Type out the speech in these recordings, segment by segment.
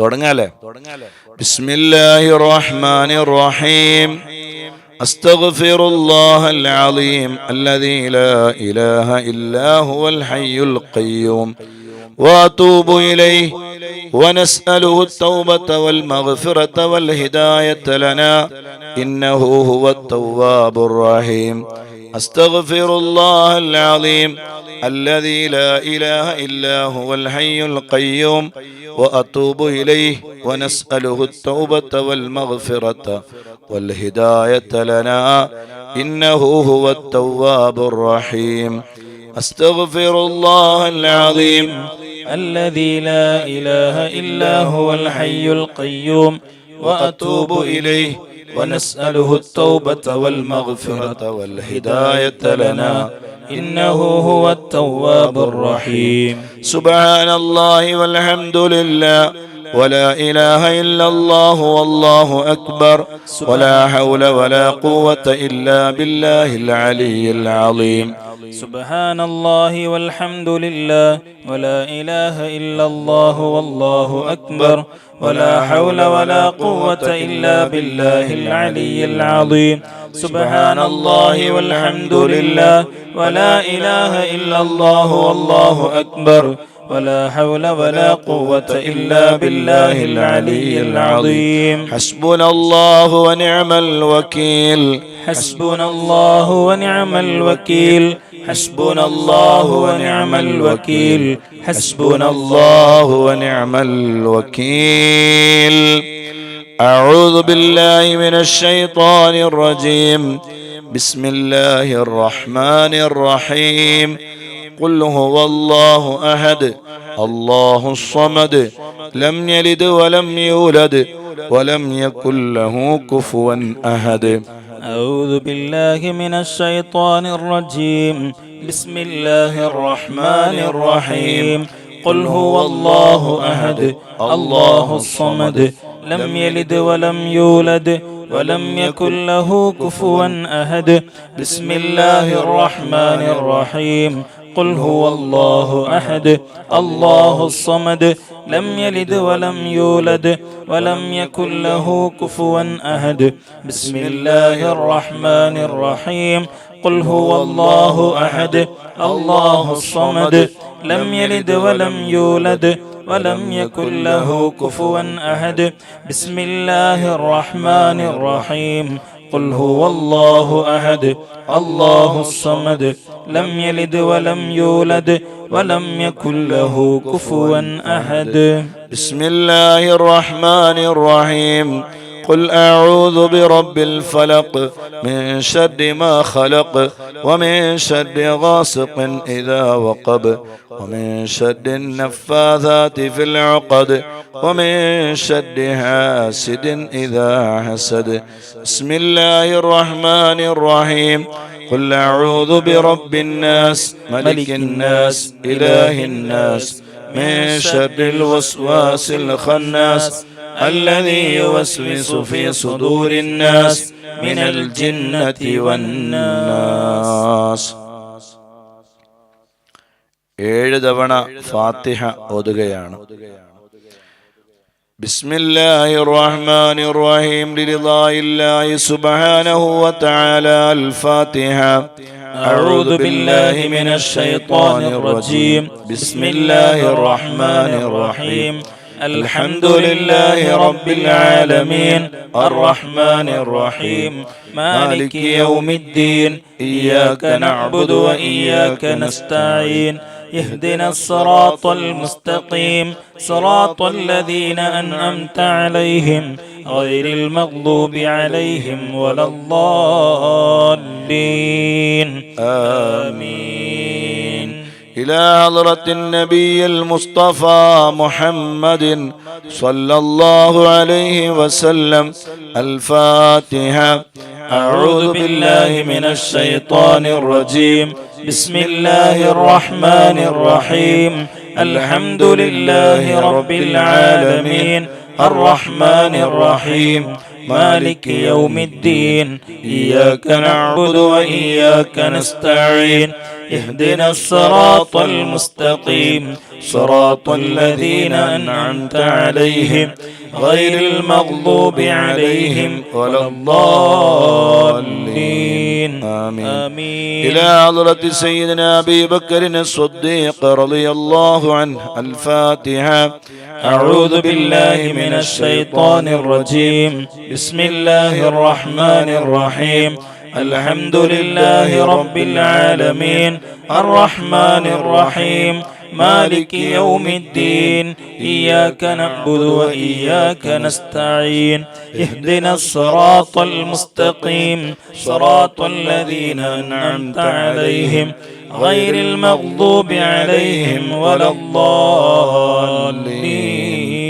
തുടങ്ങാലേ. ബിസ്മില്ലാഹിർ റഹ്മാനിർ റഹീം. അസ്തഗ്ഫിറുല്ലാഹൽ അലീം അല്ലദീ ലാ ഇലാഹ ഇല്ലാ ഹുവൽ ഹയ്യുൽ ഖയ്യൂം വഅതൂബു ഇലൈഹി വനസ്അലുഹു التوبة والمغفرة والهداية لنا إنه هو التواب الرحيم. أستغفر الله العظيم الذي لا إله إلا هو الحي القيوم وأتوب إليه ونسأله التوبة والمغفرة والهداية لنا إنه هو التواب الرحيم. أستغفر الله العظيم الذي لا إله إلا هو الحي القيوم وأتوب إليه ونسأله التوبة والمغفرة والهداية لنا إنه هو التواب الرحيم. سبحان الله والحمد لله ولا إله إلا الله والله أكبر ولا حول ولا قوة إلا بالله العلي العظيم. سبحان الله والحمد لله ولا إله إلا الله والله أكبر ولا حول ولا قوة إلا بالله العلي العظيم. سبحان الله والحمد لله ولا إله إلا الله والله أكبر ولا حول ولا قوة إلا بالله العلي العظيم. حسبنا الله ونعم الوكيل. حسبنا الله ونعم الوكيل. حسبنا الله ونعم الوكيل. حسبنا الله ونعم الوكيل. أعوذ بالله من الشيطان الرجيم. بسم الله الرحمن الرحيم. قل هو الله أحد الله الصمد لم يلد ولم يولد ولم يكن له كفوا أحد. أعوذ بالله من الشيطان الرجيم. بسم الله الرحمن الرحيم. قل هو الله أحد الله الصمد لم يلد ولم يولد ولم يكن له كفوا أحد. بسم الله الرحمن الرحيم. قل هو الله أحد الله الصمد لم يلد ولم يولد ولم يكن له كفوا أحد. بسم الله الرحمن الرحيم. قل هو الله أحد الله الصمد لم يلد ولم يولد ولم يكن له كفوا أحد. بسم الله الرحمن الرحيم. قل هو الله أحد الله الصمد لم يلد ولم يولد ولم يكن له كفوا أحد. بسم الله الرحمن الرحيم. قل أعوذ برب الفلق من شر ما خلق ومن شر غاسق إذا وقب ومن شر النفاثات في العقد ومن شر حاسد إذا حسد. بسم الله الرحمن الرحيم. قل أعوذ برب الناس ملك الناس إله الناس من شر الوسواس الخناس الذي يوسوس في صدور الناس من الجنة والناس. 7 തവണ ഫാത്തിഹ ഓതുകയാണ്. بسم الله الرحمن الرحيم. لرضاء الله سبحانه وتعالى. الفاتحة. أعوذ بالله من الشيطان الرجيم. بسم الله الرحمن الرحيم. الحمد لله رب العالمين الرحمن الرحيم مالك يوم الدين إياك نعبد وإياك نستعين اهدنا الصراط المستقيم صراط الذين أنعمت عليهم غير المغضوب عليهم ولا الضالين آمين. إلى حضرة النبي المصطفى محمد صلى الله عليه وسلم. الفاتحة. أعوذ بالله من الشيطان الرجيم. بسم الله الرحمن الرحيم. الحمد لله رب العالمين الرحمن الرحيم مالك يوم الدين إياك نعبد وإياك نستعين اهدنا الصراط المستقيم صراط الذين أنعمت عليهم غير المغضوب عليهم ولا الضالين. آمين. إلى حضرة سيدنا أبي بكر الصديق رضي الله عنه. الفاتحة. أعوذ بالله من الشيطان الرجيم. بسم الله الرحمن الرحيم. الحمد لله رب العالمين الرحمن الرحيم مالك يوم الدين إياك نعبد وإياك نستعين اهدنا الصراط المستقيم صراط الذين أنعمت عليهم غير المغضوب عليهم ولا الضالين.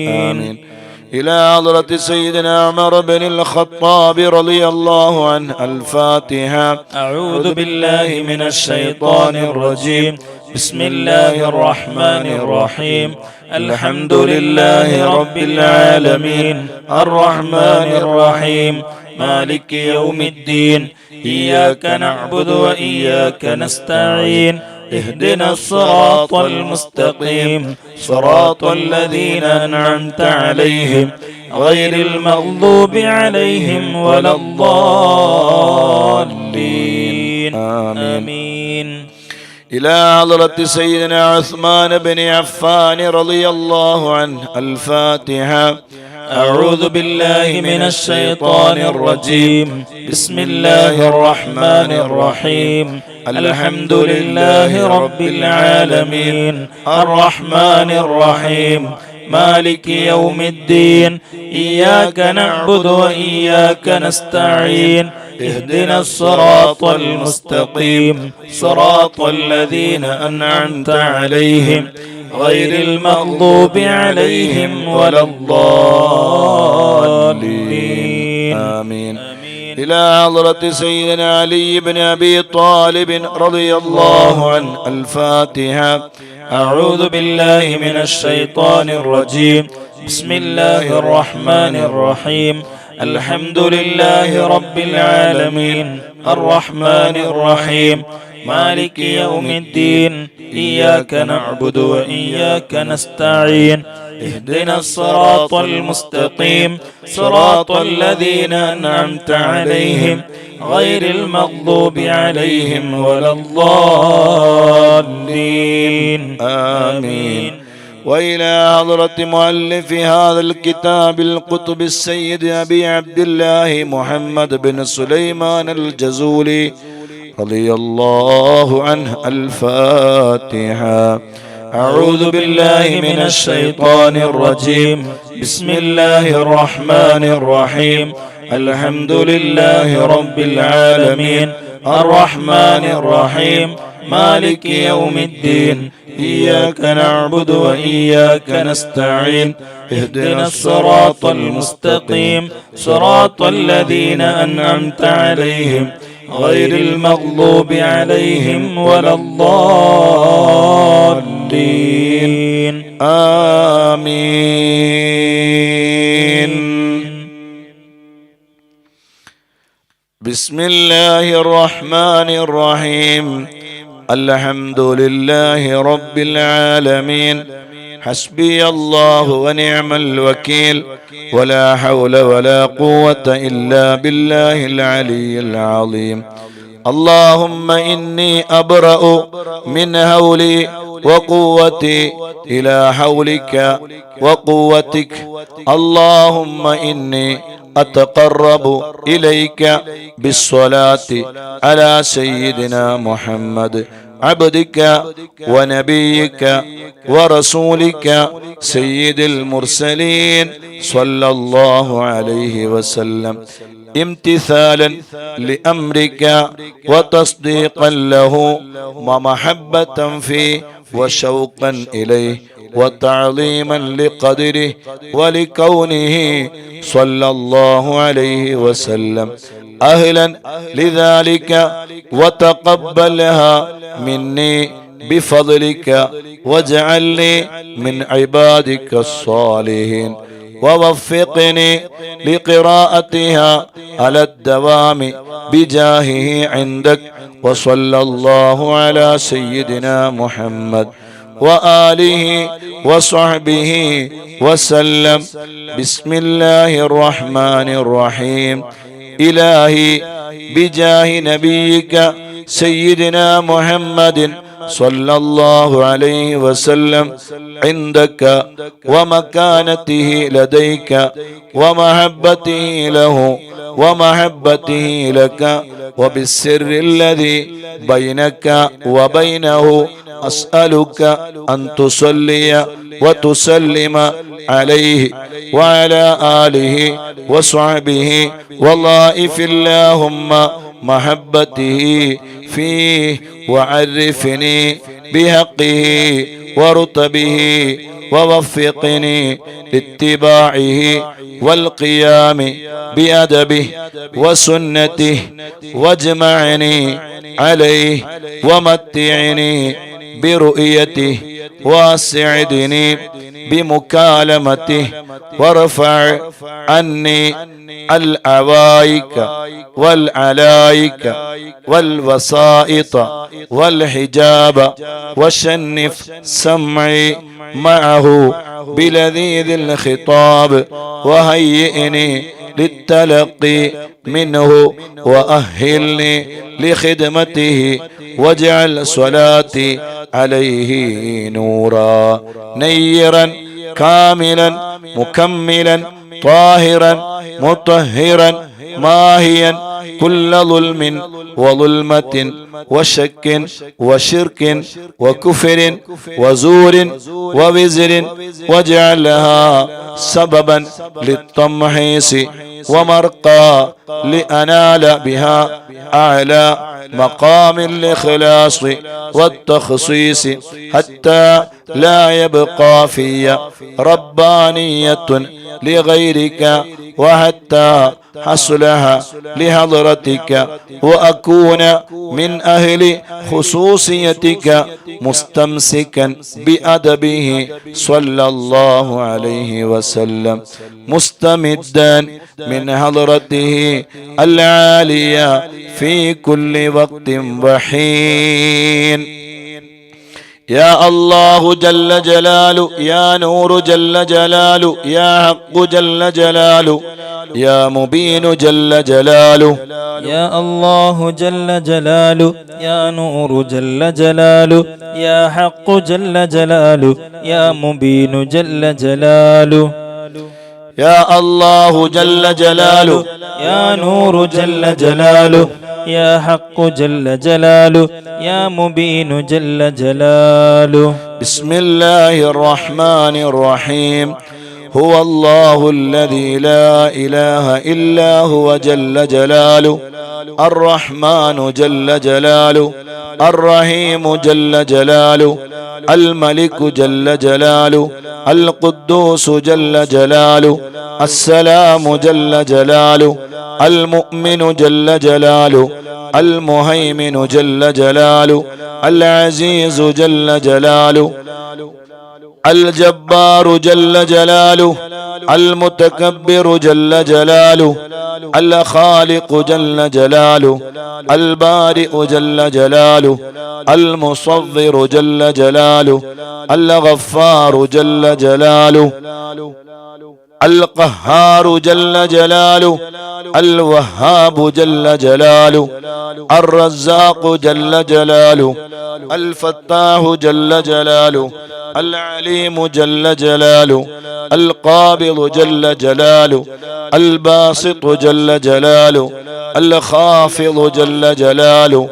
آمين. إلى حضرة سيدنا عمر بن الخطاب رضي الله عنه. الفاتحة. أعوذ بالله من الشيطان الرجيم. بسم الله الرحمن الرحيم. الحمد لله رب العالمين الرحمن الرحيم مالك يوم الدين إياك نعبد وإياك نستعين اهدنا الصراط المستقيم صراط الذين أنعمت عليهم غير المغضوب عليهم ولا الضالين. آمين. إلى حضرة سيدنا عثمان بن عفان رضي الله عنه. الفاتحة. أعوذ بالله من الشيطان الرجيم. بسم الله الرحمن الرحيم. الحمد لله رب العالمين الرحمن الرحيم مالك يوم الدين إياك نعبد وإياك نستعين اهدنا الصراط المستقيم صراط الذين أنعمت عليهم غير المغضوب عليهم ولا الضالين. آمين. إلى حضرة سيدنا علي بن أبي طالب رضي الله عنه. الفاتحة. أعوذ بالله من الشيطان الرجيم. بسم الله الرحمن الرحيم. الحمد لله رب العالمين الرحمن الرحيم مالك يوم الدين إياك نعبد وإياك نستعين اهدنا الصراط المستقيم صراط الذين أنعمت عليهم غير المغضوب عليهم ولا الضالين. آمين. وإلى حضرة مؤلف هذا الكتاب القطب السيد أبي عبد الله محمد بن سليمان الجزولي رضي الله عنه. الفاتحة. أعوذ بالله من الشيطان الرجيم. بسم الله الرحمن الرحيم. الحمد لله رب العالمين الرحمن الرحيم مالك يوم الدين إياك نعبد وإياك نستعين اهدنا الصراط المستقيم صراط الذين أنعمت عليهم غير المغضوب عليهم ولا الضالين. آمين. بسم الله الرحمن الرحيم. الحمد لله رب العالمين حسبي الله ونعم الوكيل ولا حول ولا قوة إلا بالله العلي العظيم. اللهم إني أبرأ من هولي وقوتي إلى حولك وقوتك. اللهم إني أتقرب إليك بالصلاة على سيدنا محمد عبدك ونبيك ورسولك سيد المرسلين صلى الله عليه وسلم امتثالا لأمرك وتصديقا له ومحبة فيه وشوقا إليه وتعظيما لقدره ولكونه صلى الله عليه وسلم أهلا لذلك وتقبلها مني بفضلك واجعلني من عبادك الصالحين ووفقني لقراءتها على الدوام بجاهه عندك. وصلى الله على سيدنا محمد وآله وصحبه وسلم. بسم الله الرحمن الرحيم. إلهي بجاه نبيك سيدنا محمد صلى الله عليه وسلم عندك ومكانته لديك ومحبته له ومحبته لك وبالسر الذي بينك وبينه أسألك أن تصلي وتسلم عليه وعلى آله وصحبه وضائف اللهم محبته فيه وعرفني بحقه ورتبه ووفقني لاتباعه والقيام بأدبه وسنته واجمعني عليه ومتعني برؤيته واسعدني بمكالمته وارفع عني العوائك والعلائك والوسائط والحجاب وشنف سمعي معه بلذيذ الخطاب وهيئني للتلقي منه وأهلني لخدمته واجعل صلاتي عليه نورا نيرا كاملا مكملا طاهرا مطهرا ماهيا كل ظلم وظلمة وشك وشرك وكفر وزور ووزر واجعلها سببا للتمحيص ومرقى لأنال بها أعلى مقام الإخلاص والتخصيص حتى لا يبقى في ربانية لغيرك وحتى حصلها لحضرتك وأكون من أهل خصوصيتك مستمسكا بأدبه صلى الله عليه وسلم مستمدا من حضرته العالية في كل وقت وحين. يا الله جل جلاله يا نور جل جلاله يا حق جل جلاله يا مبين جل جلاله يا الله جل جلاله يا نور جل جلاله يا حق جل جلاله يا مبين جل جلاله يا الله جل جلاله يا نور جل جلاله يا حق جل جلاله يا مبين جل جلاله. بسم الله الرحمن الرحيم. هو الله الذي لا إله إلا هو جل جلاله الرحمن جل جلاله الرحيم جل جلاله الملك جل جلاله القدوس جل جلاله السلام جل جلاله المؤمن جل جلاله المهيمن جل جلاله العزيز جل جلاله الجبار جل جلاله المتكبر جل جلاله الخالق جل جلاله البارئ جل جلاله المصور جل جلاله الغفار جل جلاله القهار جل جلاله الوهاب جل جلاله الرزاق جل جلاله الفتاح جل جلاله العليم جل جلاله القابض جل جلاله الباسط جل جلاله الخافض جل جلاله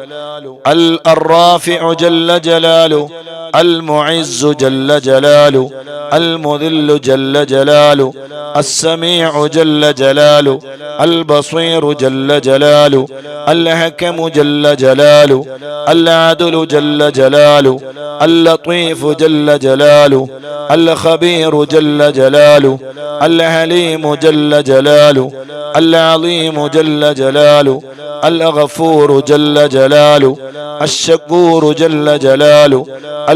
الرافع جل جلاله المعز جل جلاله المذل جل جلاله السميع جل جلاله البصير جل جلاله الحكم جل جلاله العدل جل جلاله اللطيف جل جلاله الخبير جل جلاله الحليم جل جلاله العظيم جل جلاله الغفور جل جلاله الشكور جل جلاله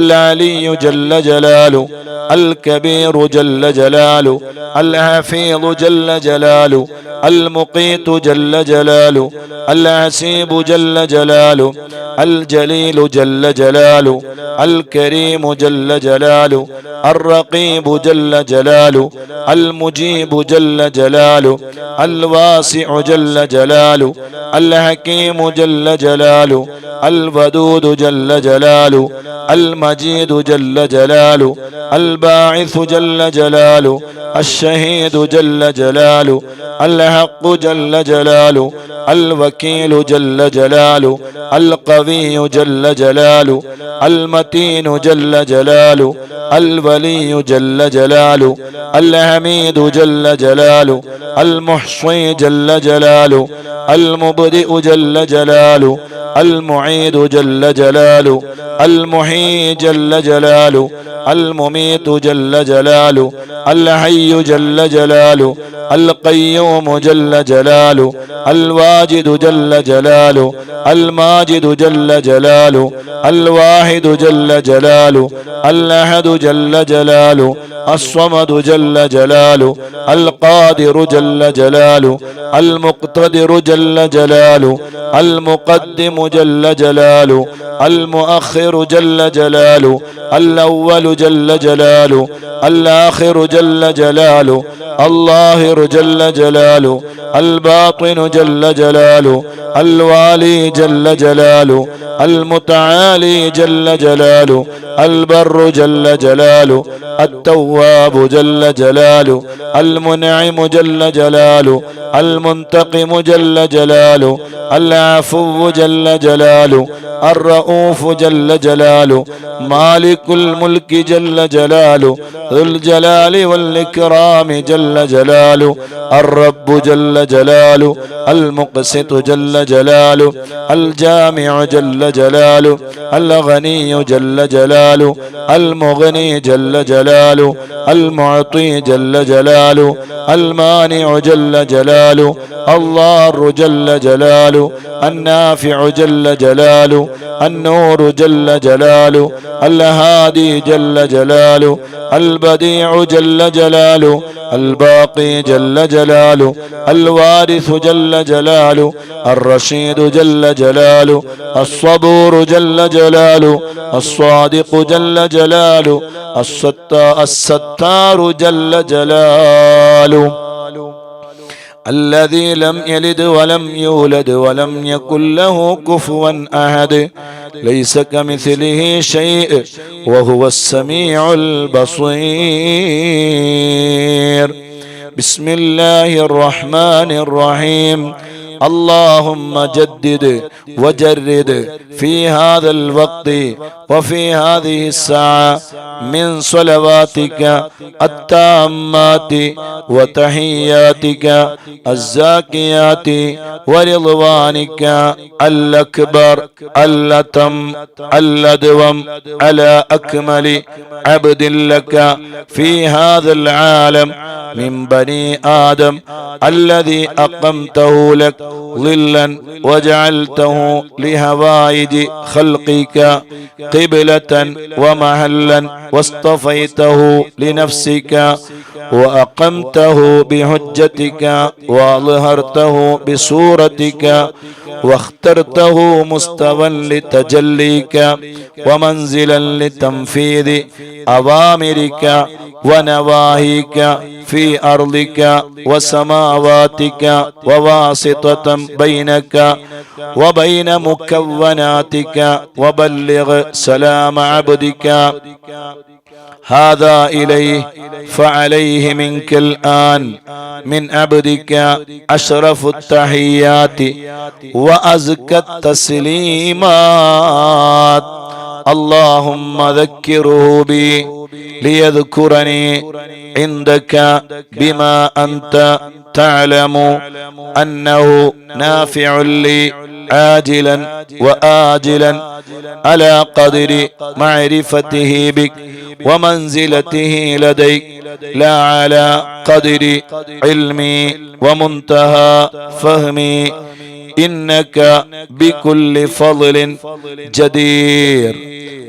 العلي جل جلاله، الكبير جل جلاله، الحفيظ جل جلاله، المقيت جل جلاله، العسيب جل جلاله، الجليل جل جلاله، الكريم جل جلاله، الرقيب جل جلاله، المجيب جل جلاله، الواسع جل جلاله، الحكيم جل جلاله، الودود جل جلاله، المجيد جل جلاله، الباعث جل جلاله، الشهيد جل جلاله، الحق جل جلاله، الوكيل جل جلاله، القوي جل جلاله، المتين جل جلاله، الولي جل جلاله، الحميد جل جلاله، المحصي جل جلاله، المبدئ جل جلاله، المعيد جل جلاله، المحيي جل جلاله، المميت جل جلاله، الحي جل جلاله، القيوم جل جلاله، الواجد جل جلاله، الماجد جل جلاله، الواحد جل جلاله، الأحد جل جلاله، الصمد جل جلاله، القادر جل جلاله، المقتدر جل جلاله، المقدم جل جلاله، المؤخر جل جلاله، الأول جل جلاله، الآخر جل جلاله، الظاهر جل جلاله، الباطن جل جلاله، الوالي جل جلاله، المتعالي جل جلاله، البر جل جلاله، التواب جل جلاله، المنعم جل جلاله، المنتقم جل جلاله، العفو جل جلاله، الرؤوف جل جلاله، مالك الملك جل جلاله، ذو الجلال والإكرام جل جلاله، الرب جل جلاله، المقسط جل جلاله، الجامع جل جلاله، الغني جل جلاله، المغني جل جلاله، المعطي جل جلاله، المانع جل جلاله، الضار جل جلاله، النافع جل جلاله، النور جل جلاله، الهادي جل جلاله، البديع جل جلاله، الباقي جل جلاله، الوارث جل جلاله، الرشيد جل جلاله، الصبور جل جلاله، الصادق جل جلاله، الستار جل جلاله، الذي لم يلد ولم يولد ولم يكن له كفوا أحد، ليس كمثله شيء وهو السميع البصير. بسم الله الرحمن الرحيم. اللهم جدد وجرد في هذا الوقت وفي هذه الساعة من صلواتك التامات وتحياتك الزاكيات ورضوانك الأكبر الأتم الأدوم على أكمل عبد لك في هذا العالم من بني آدم الذي أقمته لك ظلا وجعلته لهوائج خلقك قبلة ومحلا واصطفيته لنفسك وأقمته بحجتك وأظهرته بصورتك واخترته مستوى لتجليك ومنزلا لتنفيذ أوامرك ونواهيك في أرضك وسماواتك وواسطة بينك وبين مكوناتك وبلغ سلام عبدك هذا إليه فعليه منك الآن من عبدك أشرف التحيات وأزكى التسليمات. اللهم ذكره بي ليذكرني عندك بما أنت تعلم أنه نافع لي عاجلا وآجلا على قدر معرفته بك ومنزلته لديك لا على قدر علمي ومنتهى فهمي إنك بكل فضل جدير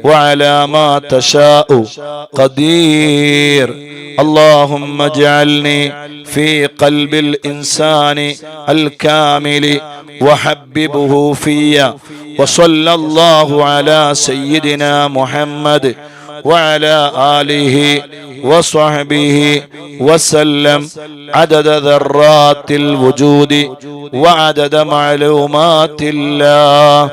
وعلى ما تشاء قدير. اللهم اجعلني في قلب الإنسان الكامل وحببه في. وصلى الله على سيدنا محمد وعلى آله وصحبه وسلم عدد ذرات الوجود وعدد معلومات الله.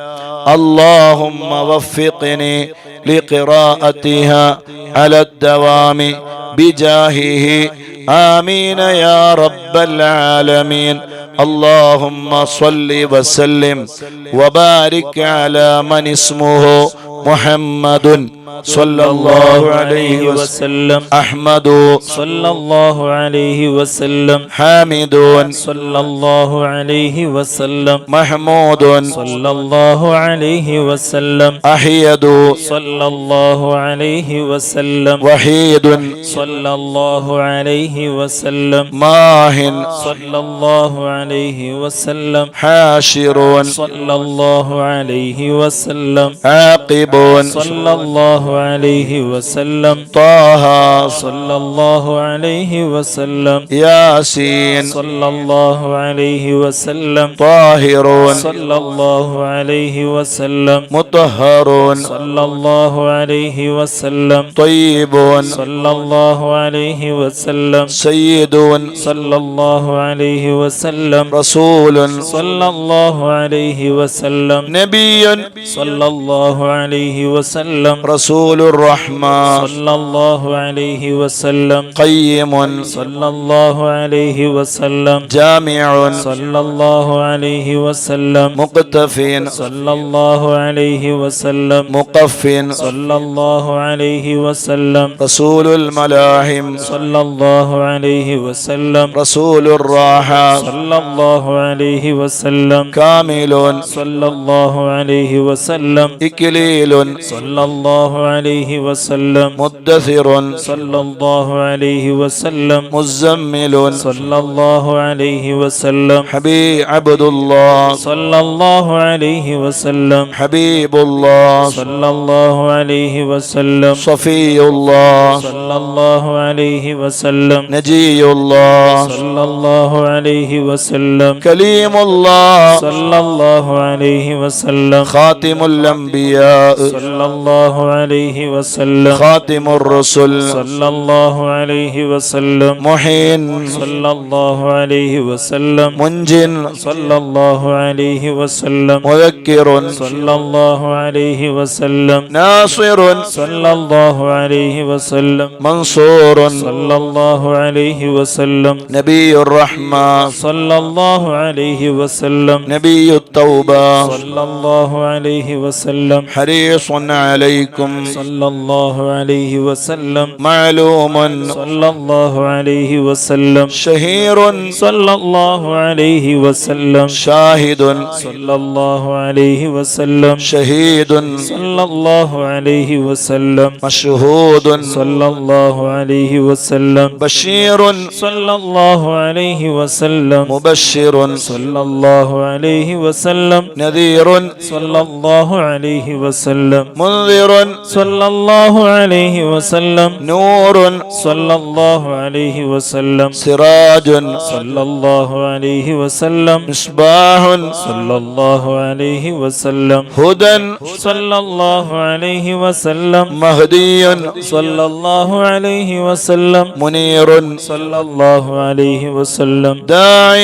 اللهم وفقني لقراءتها على الدوام بجاهه آمين يا رب العالمين. اللهم صل وسلم وبارك على من اسمه محمد صلى الله عليه وسلم، أحمد صلى الله عليه وسلم، حامد صلى الله عليه وسلم، محمود صلى الله عليه وسلم، أحيد صلى الله عليه وسلم، وحيد صلى الله عليه وسلم، ماه صلى الله عليه وسلم، حاشر صلى الله عليه وسلم، عاقب صلى الله عليه وسلم، طه صلى الله عليه وسلم، ياسين صلى الله عليه وسلم، طاهر صلى الله عليه وسلم، مطهر صلى الله عليه وسلم، طيب صلى الله عليه وسلم، سيد صلى الله عليه وسلم، رسول صلى الله عليه وسلم، نبي صلى الله عليه وسلم، رسول الرحمة صلى الله عليه وسلم، قيم صلى الله عليه وسلم، جامع صلى الله عليه وسلم، مقتف صلى الله عليه وسلم، مقف صلى الله عليه وسلم، رسول الملاحم صلى الله عليه وسلم، رسول الراحة صلى الله عليه وسلم، كامل صلى الله عليه وسلم، إكليل صلى الله عليه وسلم، مدثر صلى الله عليه وسلم، مزمل صلى الله عليه وسلم، حبيب عبد الله صلى الله عليه وسلم، حبيب الله صلى الله عليه وسلم، صفي الله صلى الله عليه وسلم، نجي الله صلى الله عليه وسلم، كليم الله صلى الله عليه وسلم، خاتم الأنبياء صلى الله عليه وسلم، خاتم الرسل صلى الله عليه وسلم، محين صلى الله عليه وسلم، منج صلى الله عليه وسلم، مذكر صلى الله عليه وسلم، ناصر صلى الله عليه وسلم، منصور صلى الله عليه وسلم، نبي الرحمة صلى الله عليه وسلم، نبي التوبة صلى الله عليه وسلم، حريص عليكم صلى الله عليه وسلم، معلوم صلى الله عليه وسلم، شهير صلى الله عليه وسلم، شاهد صلى الله عليه وسلم، شهيد صلى الله عليه وسلم، مشهود صلى الله عليه وسلم، بشير صلى الله عليه وسلم، مبشر صلى الله عليه وسلم، نذير صلى الله عليه وسلم، منذر صلى الله عليه وسلم، نور صلى الله عليه وسلم، سراج صلى الله عليه وسلم، مصباح صلى الله عليه وسلم، هدى صلى الله عليه وسلم، مهدي صلى الله عليه وسلم، منير صلى الله عليه وسلم، داع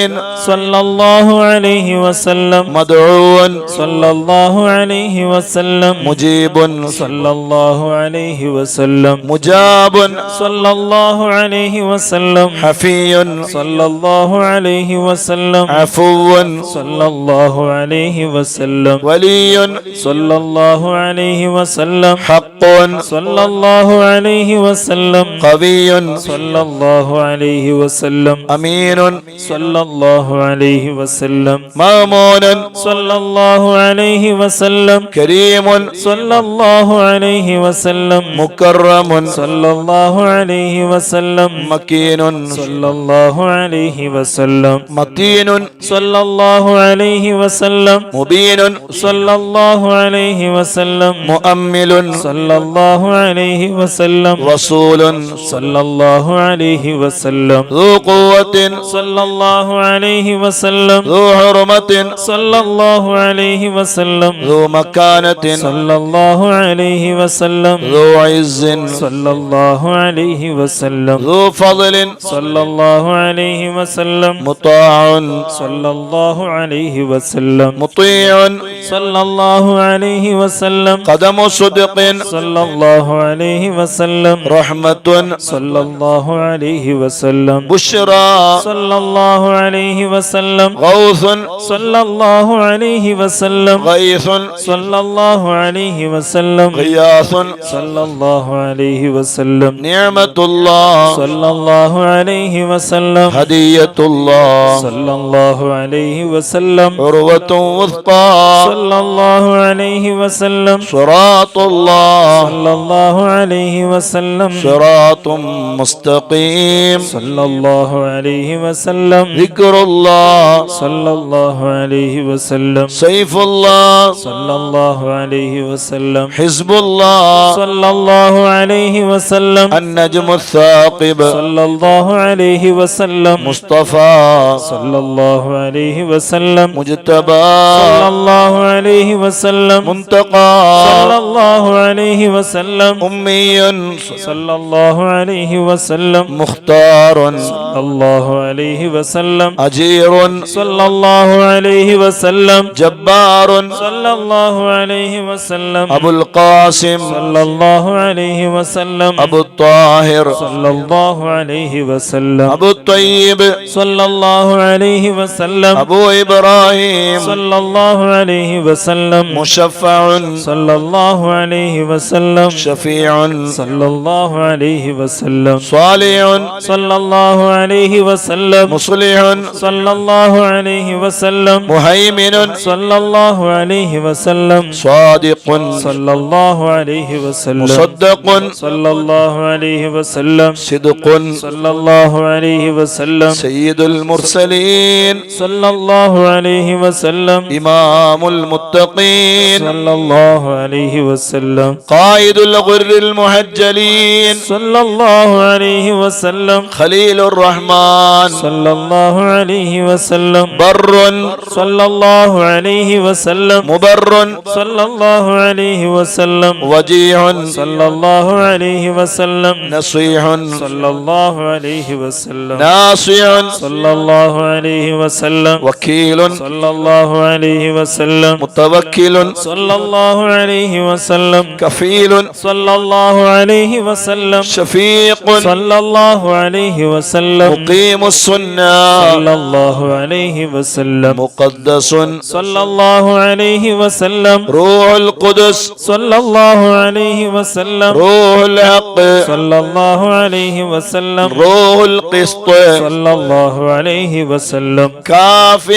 صلى الله عليه وسلم، مدعو صلى الله عليه وسلم، مجيب صلى الله عليه وسلم، مجاب صلى الله عليه وسلم، حفي صلى الله عليه وسلم، عفو صلى الله عليه وسلم، ولي صلى الله عليه وسلم، حق صلى الله عليه وسلم، قوي صلى الله عليه وسلم، أمين صلى الله عليه وسلم، مأمون صلى الله عليه وسلم، كريم صلى الله عليه وسلم مكرم صلى الله عليه وسلم مكين صلى الله عليه وسلم متين صلى الله عليه وسلم مبين صلى الله عليه وسلم مؤمل صلى الله عليه وسلم رسول صلى الله عليه وسلم ذو قوة صلى الله عليه وسلم ذو حرمة صلى الله عليه وسلم ذو مكانة صلى الله عليه وسلم ذو عز صلى الله عليه وسلم ذو فضل صلى الله عليه وسلم مطاع صلى الله عليه وسلم مطيع صلى الله عليه وسلم قدم صدق صلى الله عليه وسلم رحمة صلى الله عليه وسلم بشرى صلى الله عليه وسلم غوث صلى الله عليه وسلم غيث صلى الله عليه وسلم غياث صلى الله عليه وسلم نعمة الله صلى الله عليه وسلم هدية الله صلى الله عليه وسلم عروة وثقى صلى الله عليه وسلم صراط الله صلى الله عليه وسلم صراط مستقيم صلى الله عليه وسلم ذكر الله صلى الله عليه وسلم سيف الله صلى الله عليه وسلم حزب الله صلى الله عليه وسلم النجم الثاقب صلى الله عليه وسلم مصطفى صلى الله عليه وسلم مجتبى صلى الله عليه وسلم منتقى صلى الله عليه وسلم أمي صلى الله عليه وسلم مختار صلى الله عليه وسلم أجير صلى الله عليه وسلم جبار صلى الله عليه وسلم أبو القاسم صلى الله عليه وسلم أبو الطاهر صلى الله عليه وسلم أبو الطيب صلى الله عليه وسلم أبو إبراهيم صلى الله عليه وسلم مشفع صلى الله عليه وسلم شفيع صلى الله عليه وسلم صالح صلى الله عليه وسلم مصلح صلى الله عليه وسلم مهيمن صلى الله عليه وسلم صادق صلى الله عليه وسلم مصدق صلى الله عليه وسلم صدق صلى الله عليه وسلم سيد المرسلين صلى الله عليه وسلم إمام المتقين صلى الله عليه وسلم قائد الغر المحجلين صلى الله عليه وسلم خليل الرحمن صلى الله عليه وسلم بر صلى الله عليه وسلم مبر صلى الله عليه وسلم وجيع صلى الله عليه وسلم نصيح صلى الله عليه وسلم ناصع صلى الله عليه وسلم وكيل صلى الله عليه وسلم متوكل صلى الله عليه وسلم كفيل صلى الله عليه وسلم شفيق صلى الله عليه وسلم مقيم السنة صلى الله عليه وسلم مقدس صلى الله عليه وسلم روح القدس صلى الله عليه وسلم روح الحق صلى الله عليه وسلم روح القسط صلى الله عليه وسلم كاف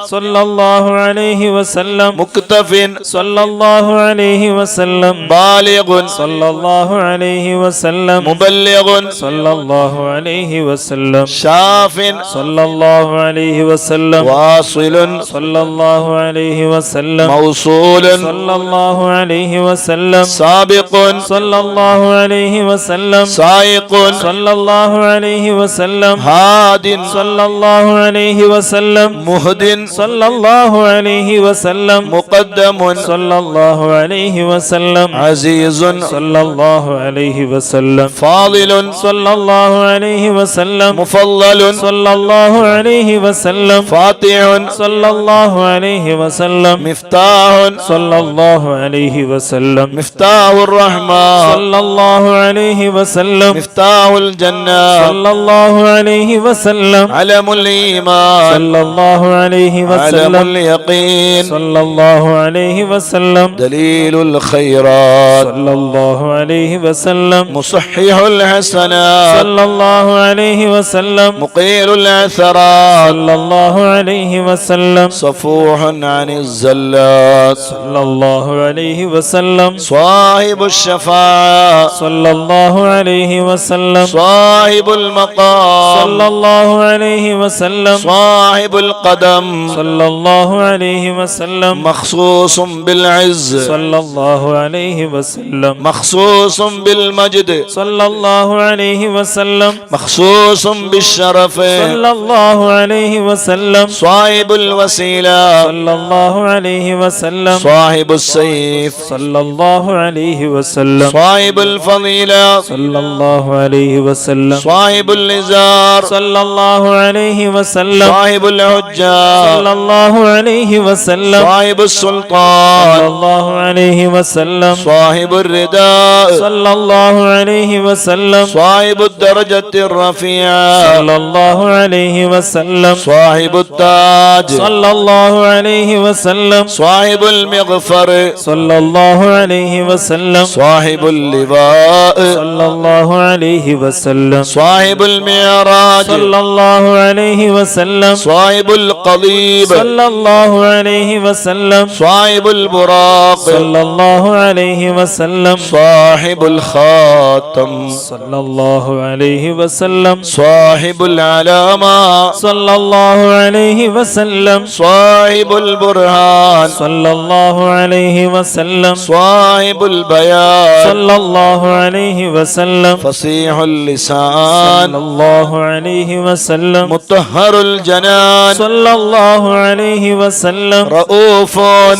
صلى الله عليه وسلم مكتف صلى الله عليه وسلم بالغ صلى الله عليه وسلم مبلغ صلى الله عليه وسلم شاف صلى الله عليه وسلم واصل صلى الله عليه وسلم موصول صلى الله عليه وسلم سابق صلى الله عليه وسلم سائق صلى الله عليه وسلم هاد صلى الله عليه وسلم مهد صلى الله عليه وسلم مقدم صلى الله عليه وسلم عزيز صلى الله عليه وسلم فاضل صلى الله عليه وسلم مفضل صلى الله عليه وسلم فاتح صلى الله عليه وسلم مفتاح صلى الله عليه وسلم مفتاح الرحمن صلى الله عليه وسلم مفتاح الجنة صلى الله عليه وسلم علم الإيمان صلى الله عليه وسلم عالم اليقين صلى الله عليه وسلم دليل الخيرات صلى الله عليه وسلم مصحح الحسنات صلى الله عليه وسلم مقيل العثرات صلى الله عليه وسلم صفوح عن الزلات صلى الله عليه وسلم صاحب الشفاعة صلى الله عليه وسلم صاحب المقام صلى الله عليه وسلم صاحب القدم صلى الله عليه وسلم مخصوص بالعز صلى الله عليه وسلم مخصوص بالمجد صلى الله عليه وسلم مخصوص بالشرف صلى الله عليه وسلم صاحب الوسيلة صلى الله عليه وسلم صاحب السيف صلى الله عليه وسلم صاحب الفضيلة صلى الله عليه وسلم صاحب الإزار صلى الله عليه وسلم صاحب الحجة صلى الله عليه وسلم صاحب صلى السلطان الله عليه وسلم صاحب الرداء صلى الله عليه وسلم صاحب الدرجة الرفيعة صلى الله عليه وسلم صاحب التاج صلى الله عليه وسلم صاحب المغفر صلى الله عليه وسلم صاحب اللواء صلى الله عليه وسلم صاحب المعراج صلى الله عليه وسلم صاحب القضيب صلى الله عليه وسلم صاحب البراق صلى الله عليه وسلم صاحب الخاتم صلى الله عليه وسلم صاحب العلامة صلى الله عليه وسلم صاحب البرهان صلى الله عليه وسلم صاحب البيان صلى الله عليه وسلم فصيح صلى اللسان الله عليه وسلم مطهر الجنان صلى الله عليه وسلم رؤوف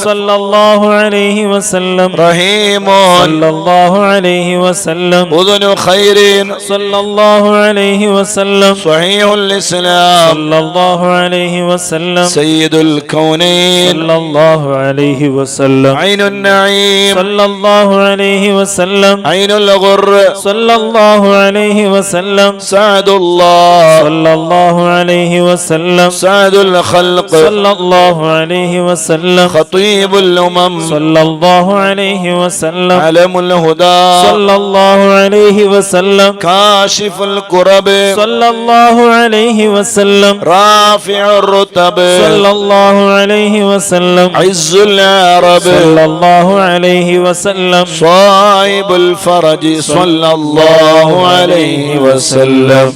صلى الله عليه وسلم رحيم صلى الله عليه وسلم أذن خير صلى الله عليه وسلم صحيح الإسلام صلى الله عليه وسلم سيد الكونين صلى الله عليه وسلم عين النعيم صلى الله عليه وسلم عين الغر صلى الله عليه وسلم سعد الله صلى الله عليه وسلم سعد الخلق صلى الله عليه وسلم خطيب الأمم صلى الله عليه وسلم علم الهدى صلى الله عليه وسلم كاشف الكرب صلى الله عليه وسلم رافع الرتب صلى الله عليه وسلم عز العرب صلى الله عليه وسلم صاحب الفرج صلى الله عليه وسلم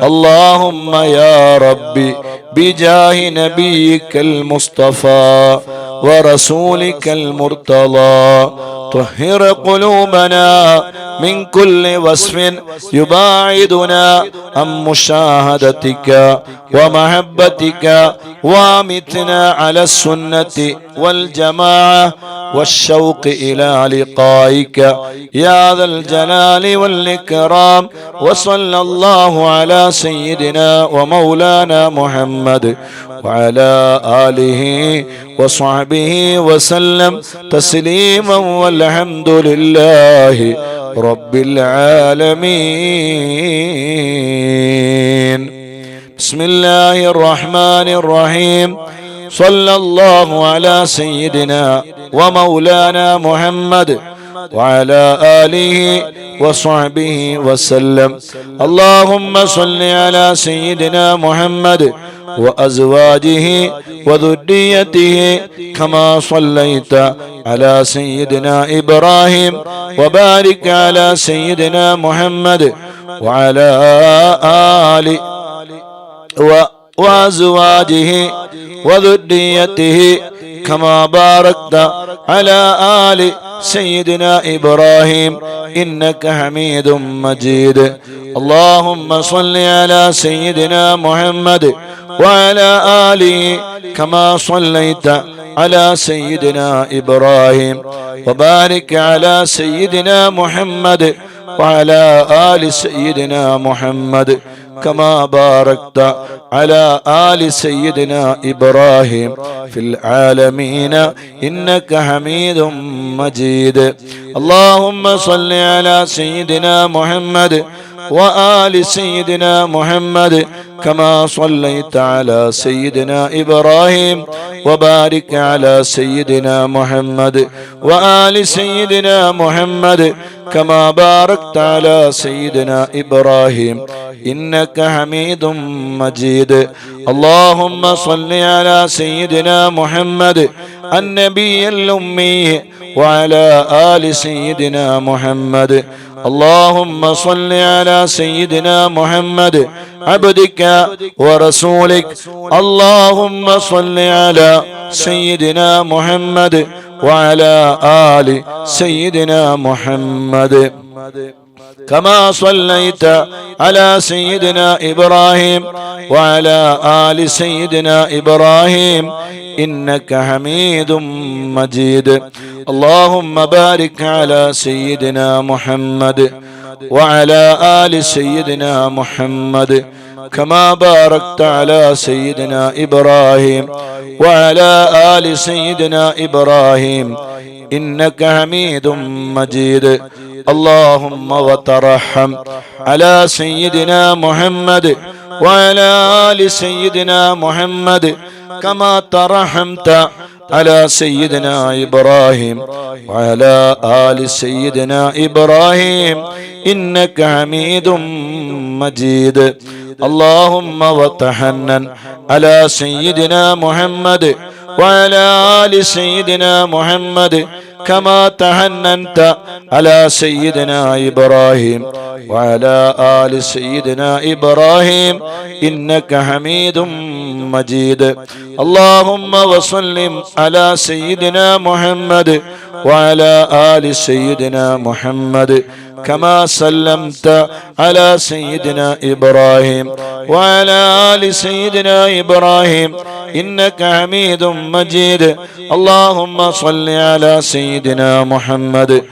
اللهم يا ربي بجاه نبيك المصطفى ورسولك المرتضى طهر قلوبنا من كل وصف يباعدنا عن مشاهدتك ومحبتك وامتنا على السنة والجماعة والشوق إلى لقائك يا ذا الجلال والإكرام وصلى الله على سيدنا ومولانا محمد وعلى آله وصحبه وسلم تسليما والحمد لله رب العالمين. بسم الله الرحمن الرحيم. صلى الله على سيدنا ومولانا محمد وعلى آله وصحبه وسلم. اللهم صل على سيدنا محمد وأزواجه وذريته كما صليت على سيدنا إبراهيم وبارك على سيدنا محمد وعلى آله وأزواجه وذريته كما باركت على آل سيدنا إبراهيم إنك حميد مجيد. اللهم صل على سيدنا محمد وعلى آله كما صليت على سيدنا إبراهيم وبارك على سيدنا محمد وعلى آل سيدنا محمد كما باركت على آل سيدنا إبراهيم في العالمين إنك حميد مجيد. اللهم صل على سيدنا محمد وآل سيدنا محمد كما صليت على سيدنا إبراهيم وبارك على سيدنا محمد وآل سيدنا محمد كما باركت على سيدنا إبراهيم إنك حميد مجيد. اللهم صل على سيدنا محمد النبي الأمي وعلى آل سيدنا محمد. اللهم صل على سيدنا محمد عبدك ورسولك. اللهم صل على سيدنا محمد وعلى آل سيدنا محمد كما صليت على سيدنا إبراهيم وعلى آل سيدنا إبراهيم إنك حميد مجيد. اللهم بارك على سيدنا محمد وعلى آل سيدنا محمد كما باركت على سيدنا إبراهيم وعلى آل سيدنا إبراهيم إنك حميد مجيد. اللهم وترحم على سيدنا محمد وعلى آل سيدنا محمد كما ترحمت على سيدنا إبراهيم وعلى آل سيدنا إبراهيم إنك حميد مجيد. اللهم وتحنن على سيدنا محمد وعلى آل سيدنا محمد كما تحننت على سيدنا إبراهيم وعلى آل سيدنا إبراهيم إنك حميد مجيد. اللهم وسلم على سيدنا محمد وعلى آل سيدنا محمد كما سلمت على سيدنا إبراهيم وعلى آل سيدنا إبراهيم إنك حميد مجيد. اللهم صل على سيدنا محمد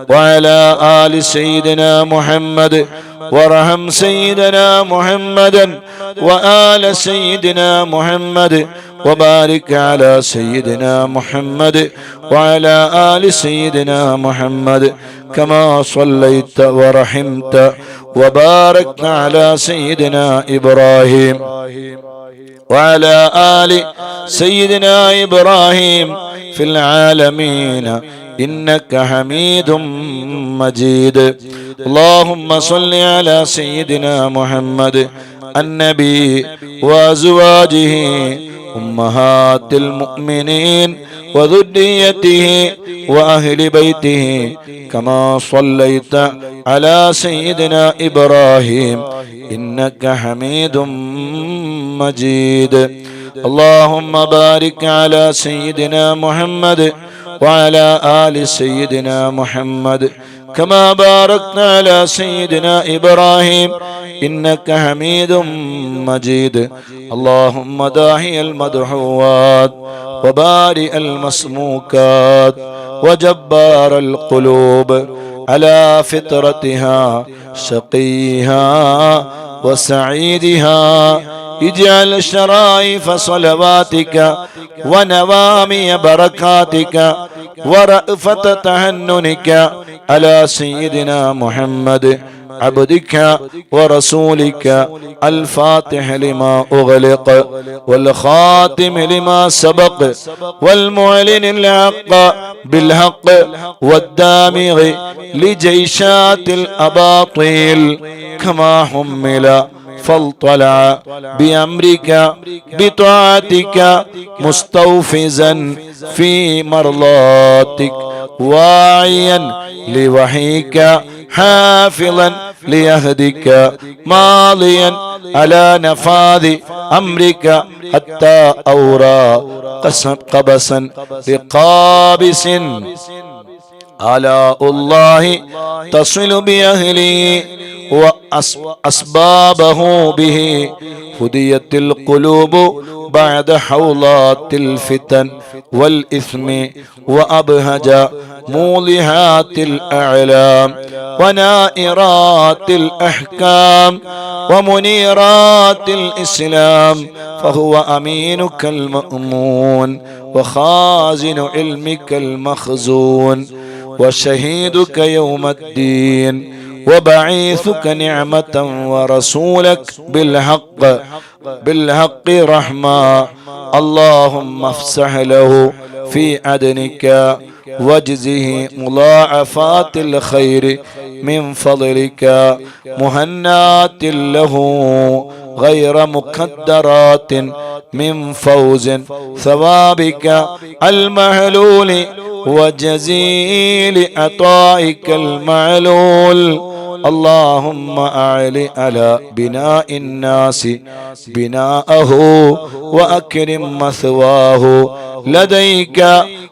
وعلى آل سيدنا محمد وارحم سيدنا محمدا وآل سيدنا محمد وبارك على سيدنا محمد وعلى آل سيدنا محمد كما صليت ورحمت وباركت على سيدنا إبراهيم وعلى آل سيدنا إبراهيم في العالمين إنك حميد مجيد. اللهم صل على سيدنا محمد النبي وأزواجه أمهات المؤمنين وذريته وأهل بيته كما صليت على سيدنا إبراهيم إنك حميد مجيد. اللهم بارك على سيدنا محمد وعلى آل سيدنا محمد كما باركت على سيدنا إبراهيم إنك حميد مجيد. اللهم داعي المدعوات وبارئ المسموكات وجبار القلوب على فطرتها شقيها وسعيدها اجعل شرائف صلواتك ونوامي بركاتك ورأفة تهننك على سيدنا محمد عبدك ورسولك الفاتح لما أغلق والخاتم لما سبق والمعلن الحق بالحق والدامغ لجيشات الأباطيل كما حمل فاطلع بأمرك بطاعتك مستوفزا في مرضاتك واعيا لوحيك حافظا ليهدك ماضيا على نفاذ أمرك حتى أورى قبسا لقابس آلاء الله تصل بأهله وأسبابه به هديت القلوب بعد حولات الفتن والإثم وأبهج مولهات الأعلام ونائرات الأحكام ومنيرات الإسلام فهو أمينك المأمون وخازن علمك المخزون وشهيدك يوم الدين وبعيثك نعمة ورسولك بالحق رحمة. اللهم افسح له في عدنك واجزه مضاعفات الخير من فضلك، مهنات له غير مقدرات من فوز ثوابك المعلول وجزيل عطائك المعلول. اللهم أعل على بناء الناس بناءه وأكرم مثواه لديك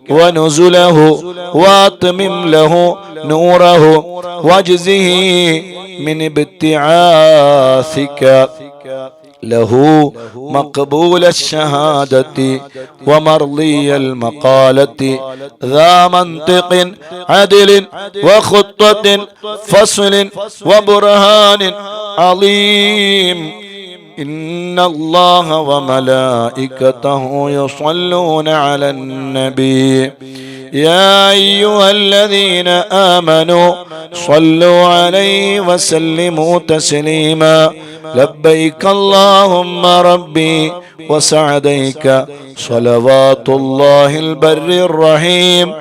ونزله واتمم له نوره واجزه من ابتعاثك له مقبول الشهادة ومرضي المقالة، ذا منطق عدل وخطة فصل وبرهان عظيم. إن الله وملائكته يصلون على النبي يا أيها الذين آمنوا صلوا عليه وسلموا تسليما. لبيك اللهم ربي وسعديك، صلوات الله البر الرحيم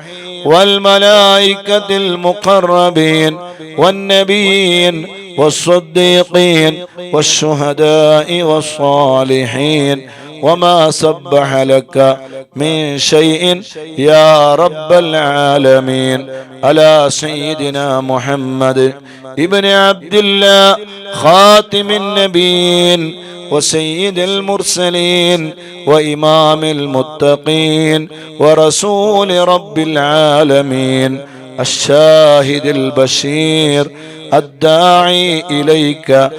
والملائكة المقربين والنبيين والصديقين والشهداء والصالحين، وما سبح لك من شيء يا رب العالمين. على سيدنا محمد ابن عبد الله خاتم النبيين وسيد المرسلين وإمام المتقين ورسول رب العالمين، الشاهد البشير الداعي إليك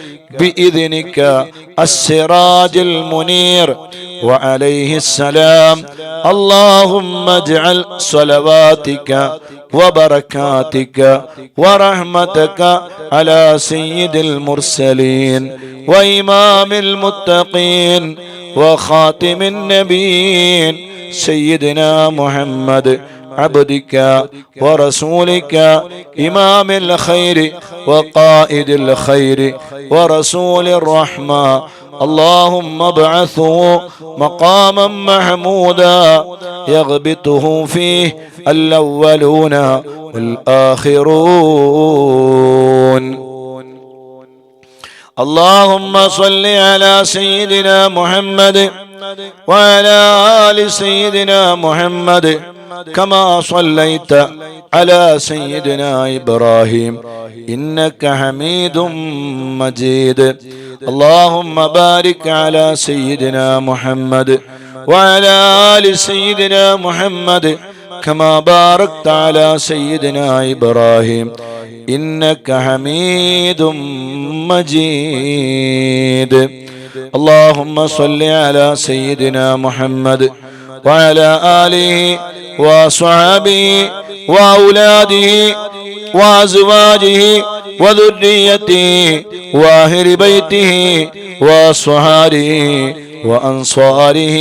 بإذنك، السراج المنير، وعليه السلام. اللهم اجعل صلواتك وبركاتك ورحمتك على سيد المرسلين وإمام المتقين وخاتم النبيين سيدنا محمد عبدك ورسولك، إمام الخير وقائد الخير ورسول الرحمة. اللهم ابعثه مقاما محمودا يغبطه فيه الأولون والآخرون. اللهم صل على سيدنا محمد وعلى آل سيدنا محمد كما صليت على سيدنا إبراهيم إنك حميد مجيد. اللهم بارك على سيدنا محمد وعلى آل سيدنا محمد كما باركت على سيدنا إبراهيم إنك حميد مجيد. اللهم صل على سيدنا محمد وعلى آله وصحبه وأولاده وأزواجه وذريته وأهل بيته وأصهاره وأنصاره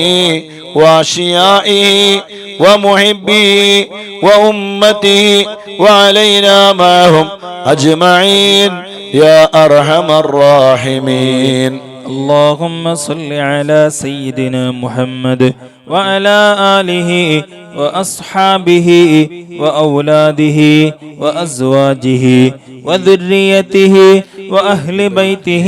وأشيائه ومحبه وأمته وعلينا معهم أجمعين يا أرحم الراحمين. اللهم صل على سيدنا محمد وعلى آله وأصحابه وأولاده وأزواجه وذريته وأهل بيته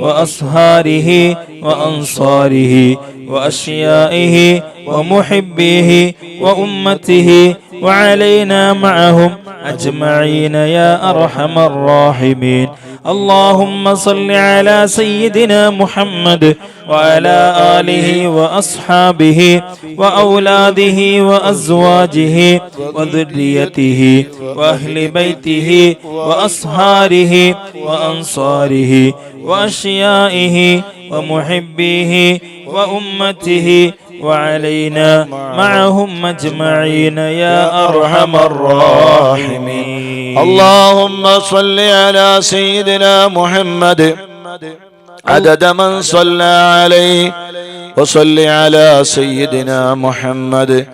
وأصهاره وأنصاره وأشيائه ومحبيه وأمته وعلينا معهم أجمعين يا أرحم الراحمين. اللهم صل على سيدنا محمد وعلى آله وأصحابه وأولاده وأزواجه وذريته وأهل بيته وأصهاره وأنصاره وأشيائه ومحبيه وأمته وعلينا معهم أجمعين يا أرحم الراحمين. اللهم صل على سيدنا محمد عدد من صلى عليه، وصل على سيدنا محمد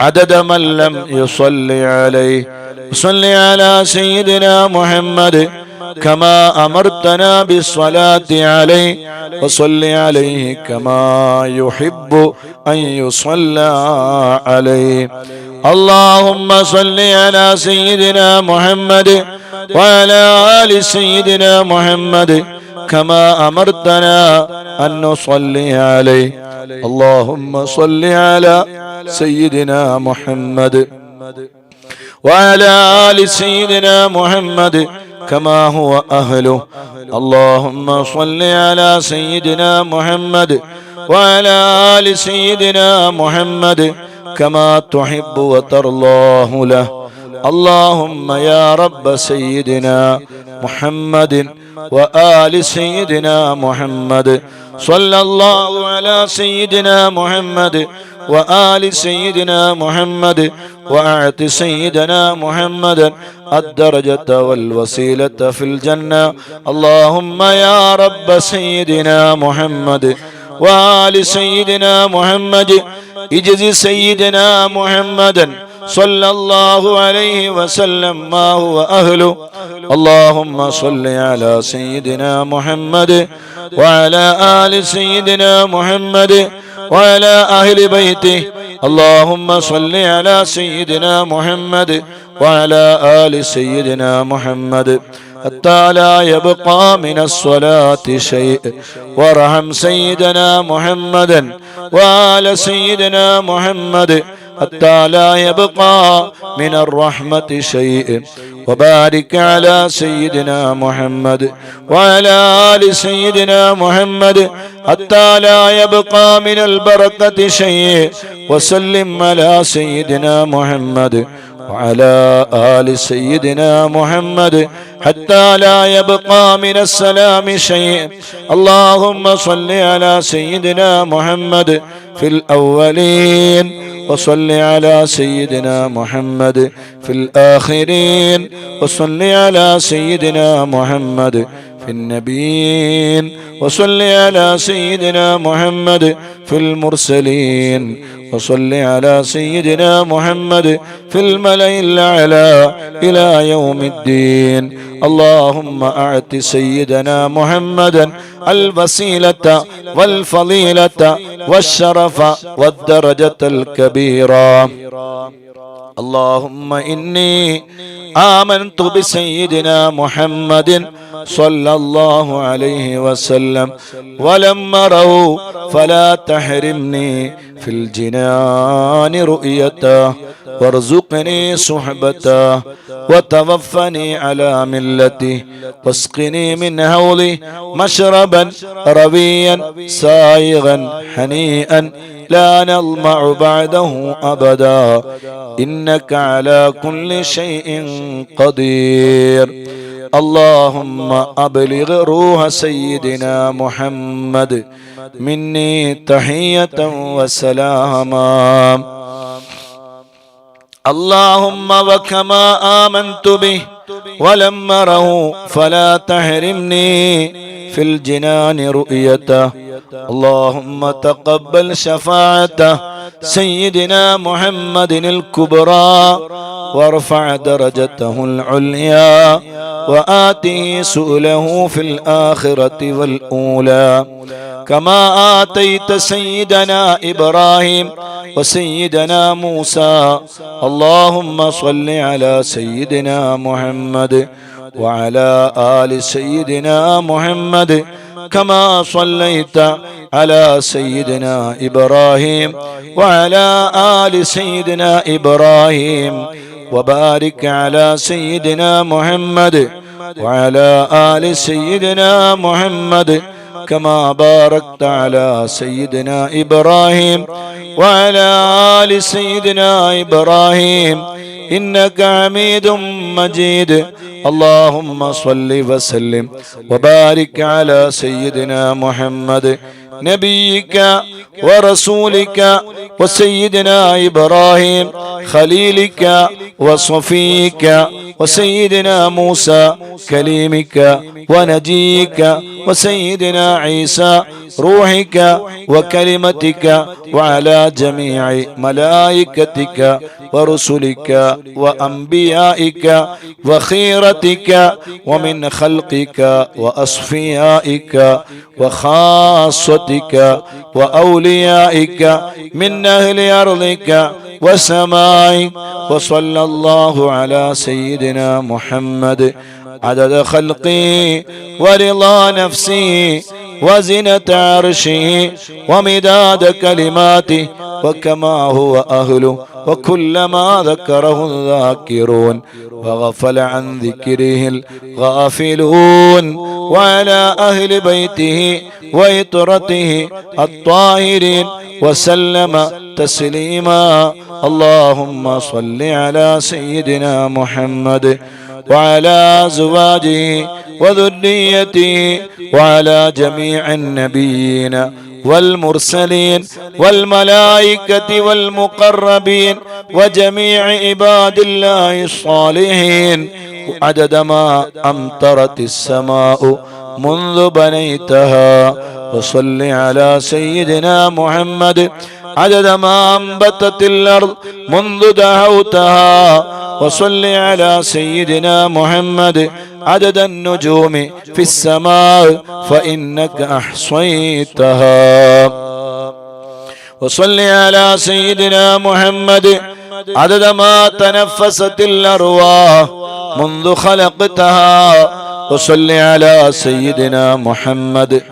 عدد من لم يصل عليه، وصل على سيدنا محمد كما أمرتنا بالصلاة عليه وصل عليه كما يحب أن يصلى عليه. اللهم صل على سيدنا محمد وعلى آل سيدنا محمد كما أمرتنا أن نصلي عليه. اللهم صل على سيدنا محمد وعلى آل سيدنا محمد كما هو أهله. اللهم صل على سيدنا محمد وعلى آل سيدنا محمد كما تحب وترضاه له. اللهم يا رب سيدنا محمد وآل سيدنا محمد صلى الله على سيدنا محمد وآل سيدنا محمد وأعط سيدنا محمد الدرجة والوسيلة في الجنة. اللهم يا رب سيدنا محمد وآل سيدنا محمد اجز سيدنا محمدا صلى الله عليه وسلم ما هو أهله. اللهم صل على سيدنا محمد وعلى آل سيدنا محمد وعلى أهل بيته. اللهم صل على سيدنا محمد وعلى آل سيدنا محمد حتى لا يبقى من الصلاة شيء. وارحم سيدنا محمدا وآل سيدنا محمد حتى لا يبقى من الرحمة شيء. وبارك على سيدنا محمد وعلى آل سيدنا محمد حتى لا يبقى من البركة شيء. وسلم على سيدنا محمد وعلى آل سيدنا محمد حتى لا يبقى من السلام شيء. اللهم صل على سيدنا محمد في الأولين وصل على سيدنا محمد في الآخرين وصل على سيدنا محمد في النبيين وصل على سيدنا محمد في المرسلين وصل على سيدنا محمد في الملأ الأعلى إلى يوم الدين. اللهم أعط سيدنا محمدا الوسيلة والفضيلة والشرف والدرجة الكبيرة. اللهم إني آمنت بسيدنا محمد صلى الله عليه وسلم ولم أره فلا تحرمني في الجنان رؤيته وارزقني صحبته وتوفني على ملته واسقني من هوله مشربا رويا سائغا هنيئا لا نظمع بعده أبدا إنك على كل شيء قدير. اللهم أبلغ روح سيدنا محمد مني تحية وسلاما. اللهم وكما آمنت به ولم أره فلا تحرمني في الجنان رؤيته. اللهم تقبل شفاعة سيدنا محمد الكبرى وارفع درجته العليا وآته سؤله في الآخرة والأولى كما آتيت سيدنا إبراهيم وسيدنا موسى. اللهم صل على سيدنا محمد وعلى آل سيدنا محمد كما صليت على سيدنا إبراهيم وعلى آل سيدنا إبراهيم وبارك على سيدنا محمد وعلى آل سيدنا محمد كما باركت على سيدنا إبراهيم وعلى آل سيدنا إبراهيم إنك حميد مجيد. اللهم صل وسلم وبارك على سيدنا محمد نبيك ورسولك وسيدنا إبراهيم خليلك وصفيك وسيدنا موسى كليمك ونجيك وسيدنا عيسى روحك وكلمتك وعلى جميع ملائكتك ورسلك وأنبيائك وخيرتك ومن خلقك وأصفيائك وخاصتك وأوليائك من أهل أرضك وسمائك. وصلى الله على سيدنا محمد عدد خلقه ورضا نفسه وزنة عرشه ومداد كلماته وكما هو أهله وكلما ذكره الذاكرون وغفل عن ذكره الغافلون. وعلى أهل بيته وإطرته الطاهرين وسلم تسليما. اللهم صل على سيدنا محمد وعلى أزواجه وذريته وعلى جميع النبيين والمرسلين والملائكة والمقربين وجميع عباد الله الصالحين عدد ما أمطرت السماء منذ بنيتها. وصل على سيدنا محمد عدد ما أنبتت الأرض منذ دهوتها. وصل على سيدنا محمد عدد النجوم في السماء فإنك أحصيتها. وصل على سيدنا محمد عدد ما تنفست الأرواح منذ خلقتها. وصل على سيدنا محمد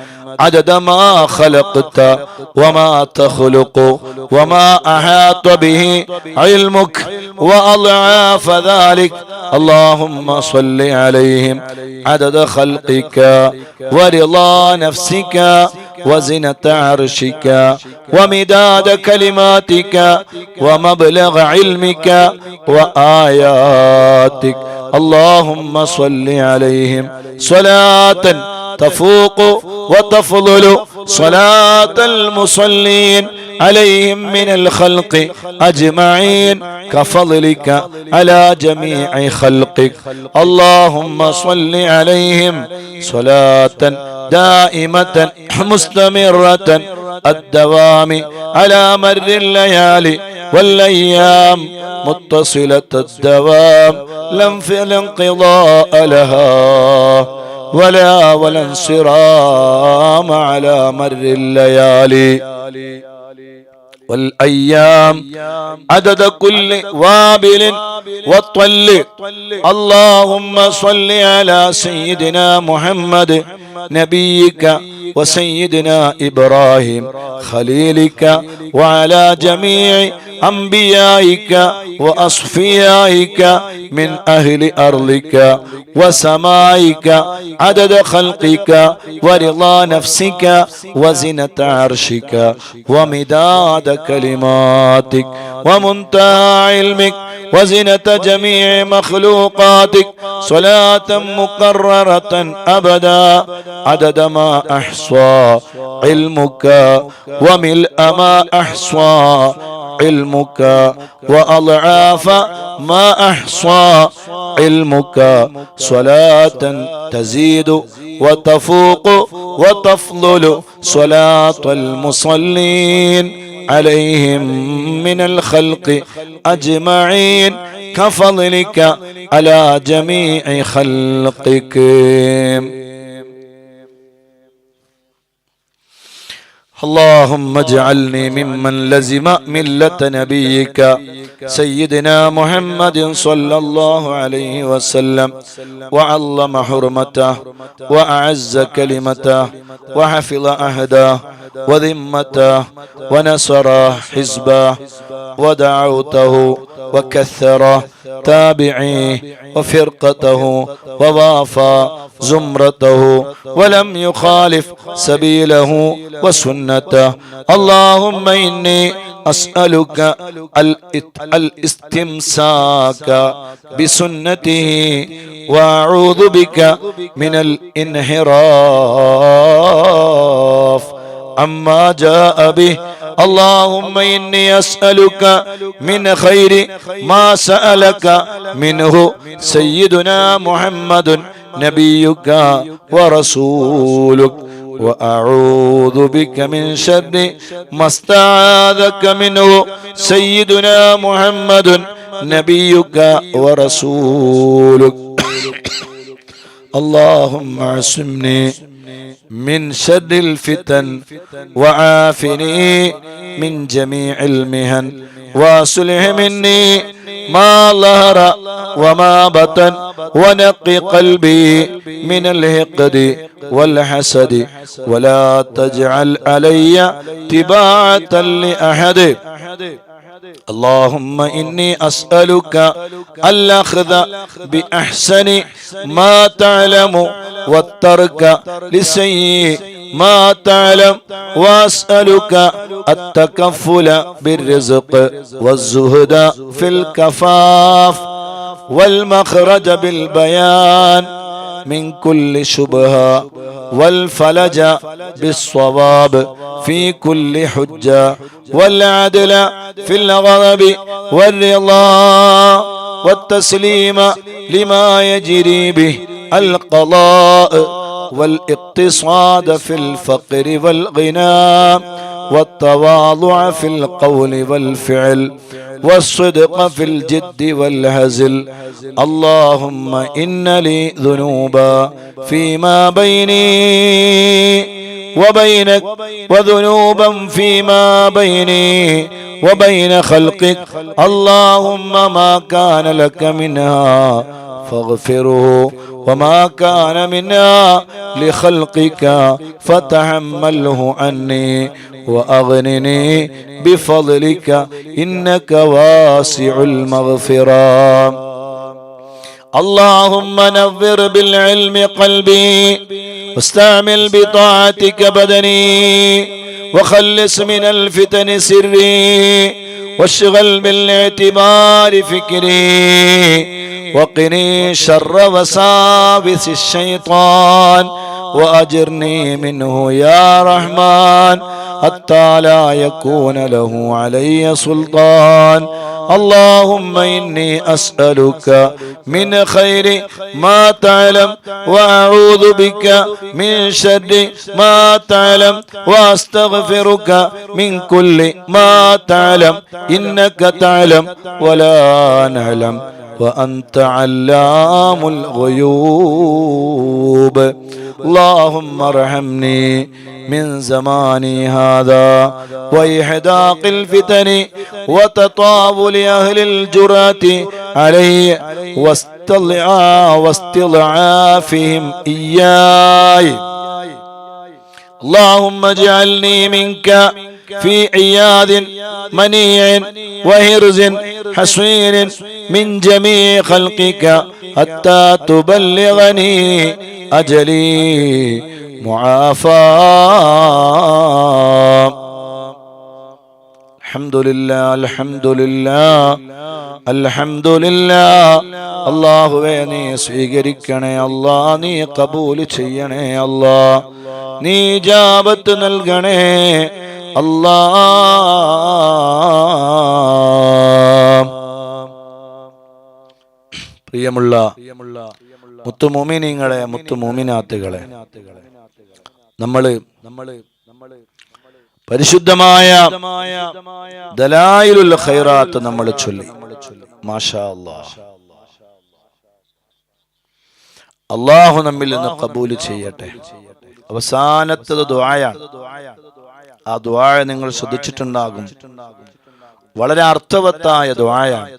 عدد ما خلقت وما تخلق وما أحاط به علمك وأضعاف ذلك. اللهم صل عليهم عدد خلقك ورضا نفسك وزنة عرشك ومداد كلماتك ومبلغ علمك وآياتك. اللهم صل عليهم صلاة تفوق وتفضل صلاة المصلين عليهم من الخلق أجمعين كفضلك على جميع خلقك. اللهم صل عليهم صلاة دائمة مستمرة الدوام على مر الليالي والأيام متصلة الدوام لا انقضاء لها ولا انصرام على مر الليالي والأيام عدد كل وابل والطل. اللهم صل على سيدنا محمد نبيك وسيدنا إبراهيم خليلك وعلى جميع أنبيائك وأصفيائك من أهل أرضك وسمائك عدد خلقك ورضا نفسك وزنة عرشك ومداد كلماتك ومنتهى علمك وزنة جميع مخلوقاتك صلاة مكررة أبدا عدد ما أحصى علمك وملء ما أحصى علمك وأضعاف ما أحصى علمك. صلاة تزيد وتفوق وتفضل صلاة المصلين عليهم من الخلق أجمعين كفضلك على جميع خلقك. اللهم اجعلني ممن لزم ملة نبيك سيدنا محمد صلى الله عليه وسلم وعظم حرمته وأعز كلمته وحفظ عهده وذمته ونصر حزبه ودعوته وكثر تابعيه وفرقته ووافى زمرته ولم يخالف سبيله وسنته. اللهم إني أسألك الاستمساك بسنته وأعوذ بك من الانحراف عما جاء به. اللهم إني أسألك من خير ما سألك منه سيدنا محمد نبيك ورسولك وأعوذ بك من شر ما استعاذك منه سيدنا محمد نبيك ورسولك اللهم اعصمني من شر الفتن وعافني من جميع المهن واصلح مني ما ظهر وما بطن ونقي قلبي من الحقد والحسد ولا تجعل علي تباعة لأحد اللهم إني أسألك الأخذ بأحسن ما تعلم والترك لسيء ما تعلم وأسألك التكفل بالرزق والزهد في الكفاف والمخرج بالبيان من كل شبهة والفلج بالصواب في كل حجة والعدل في الغضب والرضا والتسليم لما يجري به القضاء والاقتصاد في الفقر والغنى والتواضع في القول والفعل والصدق في الجد والهزل اللهم إن لي ذنوبا فيما بيني وبينك وذنوبا فيما بيني وبين خلقك اللهم ما كان لك منها فاغفره وما كان منها لخلقك فتحمله عني وأغنني بفضلك إنك واسع المغفرة اللهم نور بالعلم قلبي واستعمل بطاعتك بدني وخلص من الفتن سري واشغل بالاعتبار فكري وقني شر وساوس الشيطان وأجرني منه يا رحمن حتى لا يكون له علي سلطان اللهم إني أسألك من خير ما تعلم وأعوذ بك من شر ما تعلم وأستغفرك من كل ما تعلم إنك تعلم ولا نعلم وأنت علام الغيوب اللهم ارحمني من زماني هذا وإحداق الفتن وتطاول أهل الجرأة علي واستضعافهم إياي اللهم اجعلني منك في عياذ منيع وهرز حصين من جميع خلقك حتى تبلغني أجلي معافى الحمد لله الحمد لله الحمد لله അല്ലാഹുവേ നീ സ്വീകരിക്കണേ അല്ലാ നീ കബൂൽ ചെയ്യണേ അല്ലാ നീ ഇജാബത്ത് നൽകണേ അല്ലാ പ്രിയമുള്ള മുത്തുമോമിനീങ്ങളെ മുത്തുമോമിനാത്തുകളെ നമ്മള് പരിശുദ്ധമായ ദലായിലുൽ ഖൈറാത്ത് നമ്മൾ ചൊല്ലി മാഷാ അല്ലാഹ് അല്ലാഹു നമ്മിൽ നിന്ന് ഖബൂൽ ചെയ്യട്ടെ അവസാനത്തെ ദുആയാണ് ആ ദുആ നിങ്ങൾ ശ്രദ്ധിച്ചിട്ടുണ്ടാകും വളരെ അർത്ഥവത്തായ ദുആയാണ്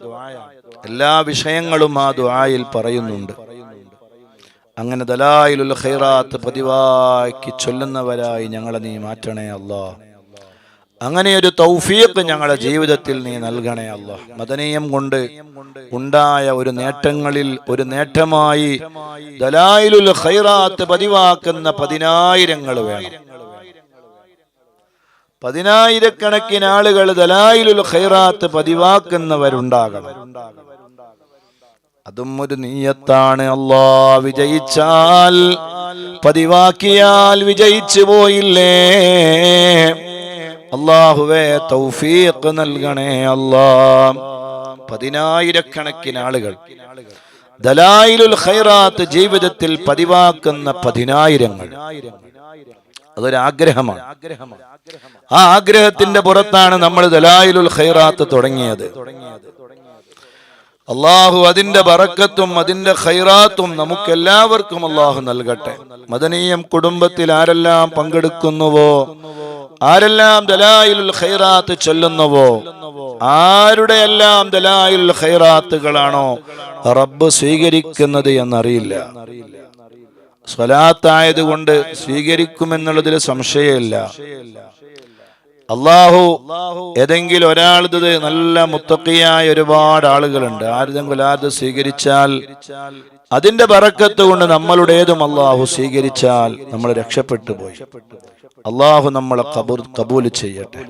എല്ലാ വിഷയങ്ങളും ആ ദുആയിൽ പറയുന്നുണ്ട് അങ്ങനെ ദലായിലുൽ ഖൈറാത്ത് പതിവാക്കി ചൊല്ലുന്നവരായി ഞങ്ങളെ നീ മാറ്റണേ അല്ലാഹ് അങ്ങനെ ഒരു തൗഫീഖ് ഞങ്ങളുടെ ജീവിതത്തിൽ നീ നൽകണേ അല്ലാഹ് മദനീയം കൊണ്ട് ഉണ്ടായ ഒരു നേട്ടങ്ങളിൽ ഒരു നേട്ടമായി ദലായിലുൽ ഖൈറാത്ത് പതിവാക്കുന്ന 10,000 വേണം പതിനായിരക്കണക്കിന് ആളുകൾ ദലായിലുൽ ഖൈറാത്ത് പതിവാക്കുന്നവരുണ്ടാകണം അതും ഒരു നിയ്യത്താണ് അല്ലാഹ് വിജയിച്ചാൽ പതിവാക്കിയാൽ വിജയിച്ചു പോയില്ലേ അല്ലാഹുവേ തൗഫീഖ് നൽകണേ അല്ലാഹ് പതിനായിരക്കണക്കിന് ആളുകൾ ദലായിലുൽ ഖൈറാത്ത് ജീവിതത്തിൽ പതിവാക്കുന്ന 10,000 അതൊരാഗ്രഹമാണ്. ആ ആഗ്രഹത്തിന്റെ പുറത്താണ് നമ്മൾ ദലായിലുൽ ഖൈറാത്ത് തുടങ്ങിയത്. അള്ളാഹു അതിന്റെ ബറക്കത്തും അതിന്റെ ഖൈറാത്തും നമുക്കെല്ലാവർക്കും അള്ളാഹു നൽകട്ടെ. മദനീയം കുടുംബത്തിൽ ആരെല്ലാം പങ്കെടുക്കുന്നുവോ, ആരെല്ലാം ദലായിലുൽ ഖൈറാത്ത് ചൊല്ലുന്നുവോ, ആരുടെയെല്ലാം ദലായിലുൽ ഖൈറാത്തുകളാണോ റബ്ബ് സ്വീകരിക്കുന്നത് എന്നറിയില്ല. സ്വലാത്തായതുകൊണ്ട് സ്വീകരിക്കുമെന്നുള്ളതിൽ സംശയമില്ല. അള്ളാഹു ഏതെങ്കിലും ഒരാളത് നല്ല മുത്തഖിയായ ഒരുപാട് ആളുകളുണ്ട്. ആരെങ്കിലും അത് സ്വീകരിച്ചാൽ അതിന്റെ ബറക്കത്ത് കൊണ്ട് നമ്മളുടേതും അള്ളാഹു സ്വീകരിച്ചാൽ നമ്മൾ രക്ഷപ്പെട്ടു പോയി. അള്ളാഹു നമ്മളെ കബൂൽ ചെയ്യട്ടെ.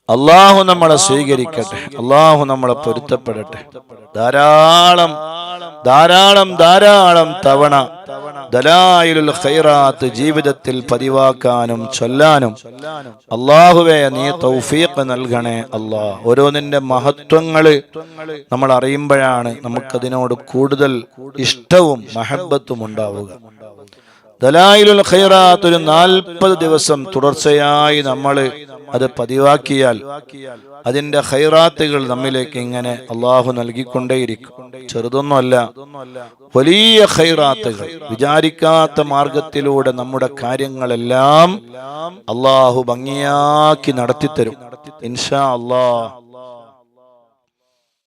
അള്ളാഹു നമ്മളെ സ്വീകരിക്കട്ടെ. അള്ളാഹു നമ്മളെ പൊരുത്തപ്പെടട്ടെ. ധാരാളം ധാരാളം ധാരാളം തവണ ദലായിലുൽ ഖൈറാത്ത് ജീവിതത്തിൽ പതിവാക്കാനും ചൊല്ലാനും അള്ളാഹുവേ നീ തൗഫീഖ് നൽകണേ അല്ലാഹ്. ഓരോന്നിന്റെ മഹത്വങ്ങള് നമ്മൾ അറിയുമ്പോഴാണ് നമുക്കതിനോട് കൂടുതൽ ഇഷ്ടവും മഹബത്തും ഉണ്ടാവുക. ദലായിലുൽ ഖൈറാത്ത് ഒരു 40 ദിവസം തുടർച്ചയായി നമ്മൾ അത് പതിവാക്കിയാൽ അതിന്റെ ഖൈറാത്തുകൾ നമ്മിലേക്ക് ഇങ്ങനെ അള്ളാഹു നൽകിക്കൊണ്ടേയിരിക്കും. ചെറുതൊന്നുമല്ല, വലിയ ഖൈറാത്തുകൾ. വിചാരിക്കാത്ത മാർഗത്തിലൂടെ നമ്മുടെ കാര്യങ്ങളെല്ലാം അള്ളാഹു ഭംഗിയാക്കി നടത്തിത്തരും ഇൻഷാ അല്ലാഹ്.